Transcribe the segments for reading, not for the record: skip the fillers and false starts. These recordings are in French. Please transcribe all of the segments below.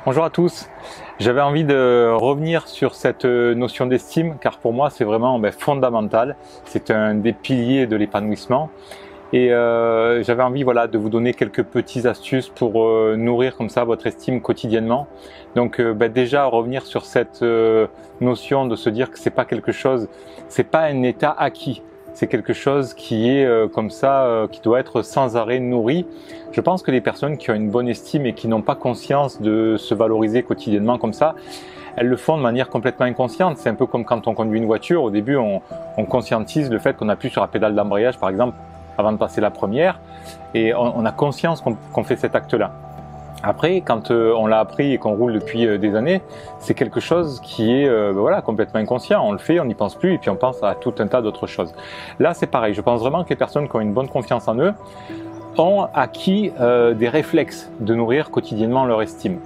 Bonjour à tous, j'avais envie de revenir sur cette notion d'estime car pour moi c'est vraiment fondamental, c'est un des piliers de l'épanouissement et j'avais envie de vous donner quelques petites astuces pour nourrir comme ça votre estime quotidiennement. Donc déjà revenir sur cette notion de se dire que c'est pas quelque chose, c'est pas un état acquis. C'est quelque chose qui est comme ça, qui doit être sans arrêt nourri. Je pense que les personnes qui ont une bonne estime et qui n'ont pas conscience de se valoriser quotidiennement comme ça, elles le font de manière complètement inconsciente. C'est un peu comme quand on conduit une voiture. Au début, on conscientise le fait qu'on appuie sur la pédale d'embrayage, par exemple, avant de passer la première. Et on a conscience qu'on fait cet acte-là. Après, quand on l'a appris et qu'on roule depuis des années, c'est quelque chose qui est complètement inconscient. On le fait, on n'y pense plus et puis on pense à tout un tas d'autres choses. Là, c'est pareil. Je pense vraiment que les personnes qui ont une bonne confiance en eux ont acquis des réflexes de nourrir quotidiennement leur estime.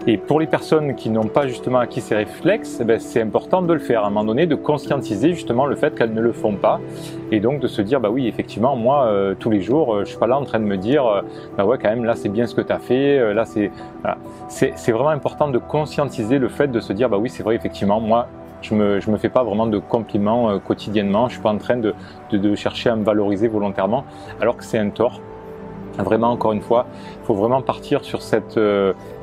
Et pour les personnes qui n'ont pas justement acquis ces réflexes, c'est important de le faire à un moment donné, de conscientiser justement le fait qu'elles ne le font pas et donc de se dire oui effectivement moi tous les jours je suis pas là en train de me dire ouais quand même là c'est bien ce que tu as fait, là c'est voilà. C'est vraiment important de conscientiser le fait de se dire oui c'est vrai effectivement moi je me fais pas vraiment de compliments quotidiennement, je suis pas en train de chercher à me valoriser volontairement alors que c'est un tort. Vraiment, encore une fois, il faut vraiment partir sur cette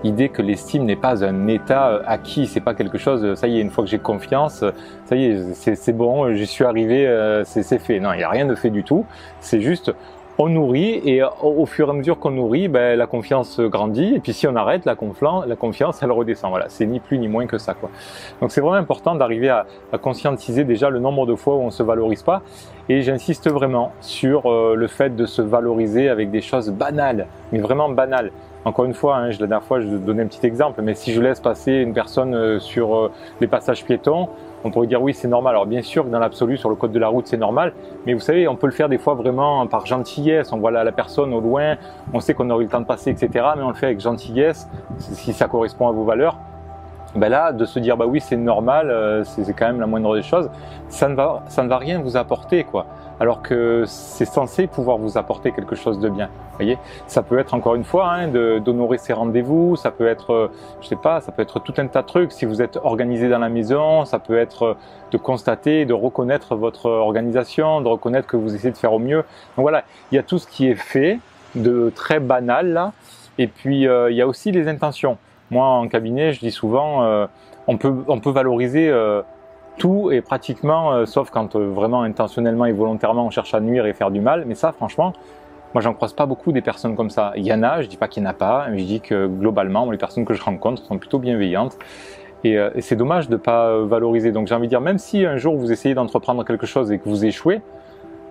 idée que l'estime n'est pas un état acquis, c'est pas quelque chose, ça y est, une fois que j'ai confiance, ça y est, c'est bon, j'y suis arrivé, c'est fait. Non, il n'y a rien de fait du tout, c'est juste, on nourrit et au fur et à mesure qu'on nourrit, la confiance grandit et puis si on arrête, la confiance, elle redescend. Voilà, c'est ni plus ni moins que ça, quoi. Donc c'est vraiment important d'arriver à conscientiser déjà le nombre de fois où on se valorise pas. Et j'insiste vraiment sur le fait de se valoriser avec des choses banales, mais vraiment banales. Encore une fois, la dernière fois, je vais donner un petit exemple, mais si je laisse passer une personne sur les passages piétons, on pourrait dire oui, c'est normal. Alors bien sûr que dans l'absolu, sur le code de la route, c'est normal, mais vous savez, on peut le faire des fois vraiment par gentillesse. On voit la personne au loin, on sait qu'on aurait eu le temps de passer, etc., mais on le fait avec gentillesse, si ça correspond à vos valeurs. Là, de se dire oui c'est normal, c'est quand même la moindre des choses, ça ne va rien vous apporter, quoi. Alors que c'est censé pouvoir vous apporter quelque chose de bien. Vous voyez, ça peut être encore une fois d'honorer ses rendez-vous, ça peut être, je sais pas, ça peut être tout un tas de trucs. Si vous êtes organisé dans la maison, ça peut être de constater, de reconnaître votre organisation, de reconnaître que vous essayez de faire au mieux. Donc voilà, il y a tout ce qui est fait de très banal là, et puis il y a aussi les intentions. Moi, en cabinet, je dis souvent, on peut valoriser tout et pratiquement, sauf quand vraiment intentionnellement et volontairement on cherche à nuire et faire du mal. Mais ça, franchement, moi, j'en croise pas beaucoup des personnes comme ça. Il y en a, je dis pas qu'il n'y en a pas, mais je dis que globalement, les personnes que je rencontre sont plutôt bienveillantes. Et c'est dommage de pas valoriser. Donc, j'ai envie de dire, même si un jour vous essayez d'entreprendre quelque chose et que vous échouez,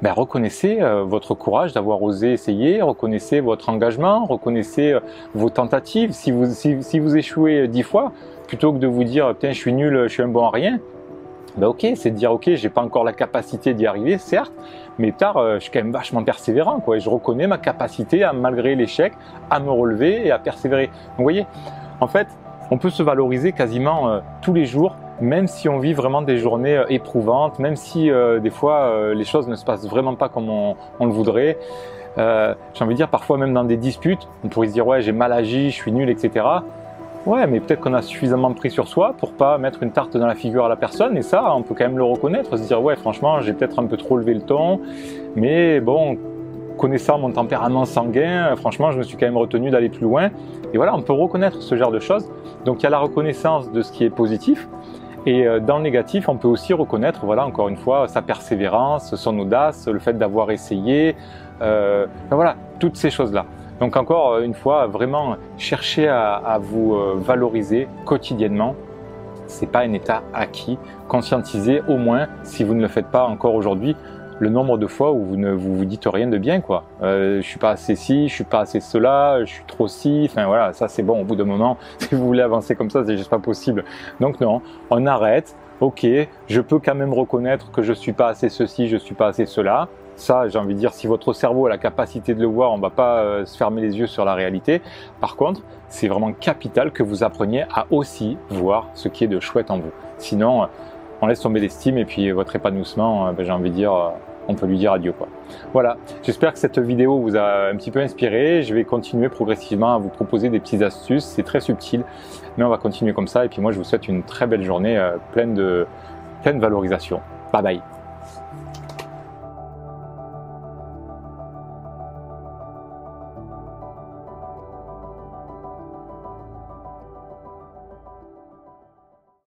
reconnaissez votre courage d'avoir osé essayer, reconnaissez votre engagement, reconnaissez vos tentatives. Si vous échouez 10 fois, plutôt que de vous dire putain je suis nul, je suis un bon à rien, ok, c'est de dire ok, j'ai pas encore la capacité d'y arriver, certes, mais je suis quand même vachement persévérant, quoi, et je reconnais ma capacité à, malgré l'échec, à me relever et à persévérer. Donc vous voyez, en fait, on peut se valoriser quasiment tous les jours, même si on vit vraiment des journées éprouvantes, même si des fois les choses ne se passent vraiment pas comme on le voudrait. J'ai envie de dire, parfois même dans des disputes, on pourrait se dire ouais j'ai mal agi, je suis nul, etc. Ouais, mais peut-être qu'on a suffisamment pris sur soi pour pas mettre une tarte dans la figure à la personne, et ça on peut quand même le reconnaître, se dire ouais franchement j'ai peut-être un peu trop levé le ton, mais bon, connaissant mon tempérament sanguin, franchement je me suis quand même retenu d'aller plus loin. Et voilà, on peut reconnaître ce genre de choses. Donc il y a la reconnaissance de ce qui est positif. Et dans le négatif, on peut aussi reconnaître, voilà, encore une fois, sa persévérance, son audace, le fait d'avoir essayé, voilà, toutes ces choses-là. Donc encore une fois, vraiment, cherchez à vous valoriser quotidiennement. C'est pas un état acquis. Conscientisez au moins, si vous ne le faites pas encore aujourd'hui, le nombre de fois où vous ne vous dites rien de bien, quoi. Je suis pas assez ci, je suis pas assez cela, je suis trop ci, enfin voilà, ça c'est bon au bout d'un moment, si vous voulez avancer comme ça, c'est juste pas possible. Donc non, on arrête, ok, je peux quand même reconnaître que je suis pas assez ceci, je suis pas assez cela. Ça, j'ai envie de dire, si votre cerveau a la capacité de le voir, on ne va pas se fermer les yeux sur la réalité. Par contre, c'est vraiment capital que vous appreniez à aussi voir ce qui est de chouette en vous. Sinon, on laisse tomber l'estime et puis votre épanouissement, j'ai envie de dire, on peut lui dire adieu, quoi. Voilà, j'espère que cette vidéo vous a un petit peu inspiré. Je vais continuer progressivement à vous proposer des petites astuces, c'est très subtil, mais on va continuer comme ça. Et puis moi, je vous souhaite une très belle journée pleine de valorisation. Bye bye.